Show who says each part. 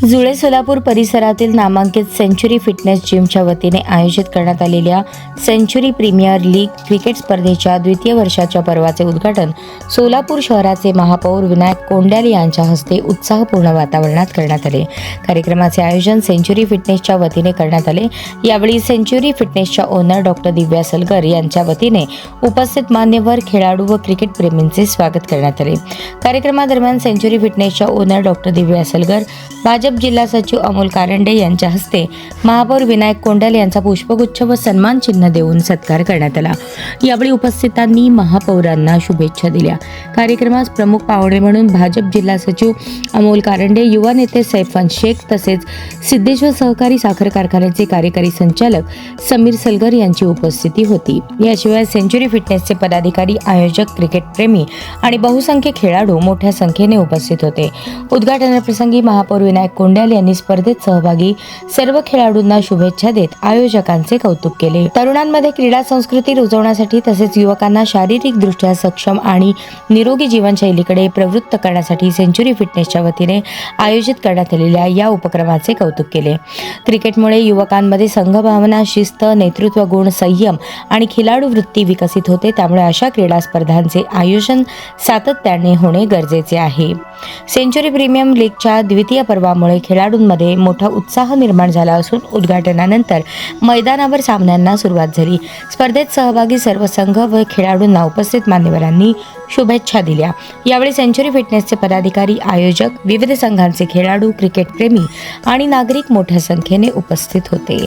Speaker 1: जुळे सोलापूर परिसरातील नामांकित सेंचुरी फिटनेस जिमच्या वतीने आयोजित करण्यात आलेल्या सेंचुरी प्रीमियर लीग क्रिकेट स्पर्धेच्या द्वितीय वर्षाच्या पर्वाचे उद्घाटन सोलापूर शहराचे महापौर विनायक कोंड्याल यांच्या हस्ते उत्साहपूर्ण वातावरणात करण्यात आले। कार्यक्रमाचे आयोजन सेंचुरी फिटनेसच्या वतीने करण्यात आले। यावेळी सेंचुरी फिटनेसच्या ओनर डॉक्टर दिव्या सलगर यांच्या वतीने उपस्थित मान्यवर, खेळाडू व क्रिकेट प्रेमींचे स्वागत करण्यात आले। कार्यक्रमादरम्यान सेंचुरी फिटनेसच्या ओनर डॉक्टर दिव्या सलगर, भाजप जिल्हा सचिव अमोल कारंडे यांच्या हस्ते महापौर विनायक कोंड्याल यांचा पुष्पगुच्छ व सन्मान चिन्ह देऊन सत्कार करण्यात आला। यावेळी उपस्थितांनी महापौरांना शुभेच्छा दिल्या। कार्यक्रमास प्रमुख पाहुणे म्हणून भाजप जिल्हा सचिव अमोल कारंडे, युवा नेते सैफान शेख तसेच सिद्धेश्वर सहकारी साखर कारखान्याचे कार्यकारी संचालक समीर सलगर यांची उपस्थिती होती। याशिवाय सेंचुरी फिटनेसचे पदाधिकारी, आयोजक, क्रिकेट प्रेमी आणि बहुसंख्य खेळाडू मोठ्या संख्येने उपस्थित होते। उद्घाटनाप्रसंगी महापौर विनायक कोंड्याल यांनी स्पर्धेत सहभागी सर्व खेळाडूंना शुभेच्छा देत आयोजकांचे कौतुक केले। तरुणांमध्ये क्रीडा संस्कृती रुजवण्यासाठी तसेच युवकांना शारीरिकदृष्ट्या सक्षम आणि निरोगी जीवनशैलीकडे प्रवृत्त करण्यासाठी सेंचुरी फिटनेसच्या वतीने आयोजित करण्यात आलेल्या या उपक्रमाचे कौतुक केले। क्रिकेटमुळे युवकांमध्ये संघभावना, शिस्त, नेतृत्व गुण, संयम आणि खिलाडू वृत्ती विकसित होते। त्यामुळे अशा क्रीडा स्पर्धांचे आयोजन सातत्याने होणे गरजेचे आहे। सेंचुरी प्रीमियर लीगच्या द्वितीय पर्वामुळे खेळाडूंमध्ये मोठा उत्साह निर्माण झाला असून उद्घाटनानंतर मैदानावर सामन्यांना सुरुवात झाली। स्पर्धेत सहभागी सर्व संघ व खेळाडूंना उपस्थित मान्यवरांनी शुभेच्छा दिल्या। यावेळी सेंचुरी फिटनेसचे पदाधिकारी, आयोजक, विविध संघांचे खेळाडू, क्रिकेट प्रेमी आणि नागरिक मोठ्या संख्येने उपस्थित होते।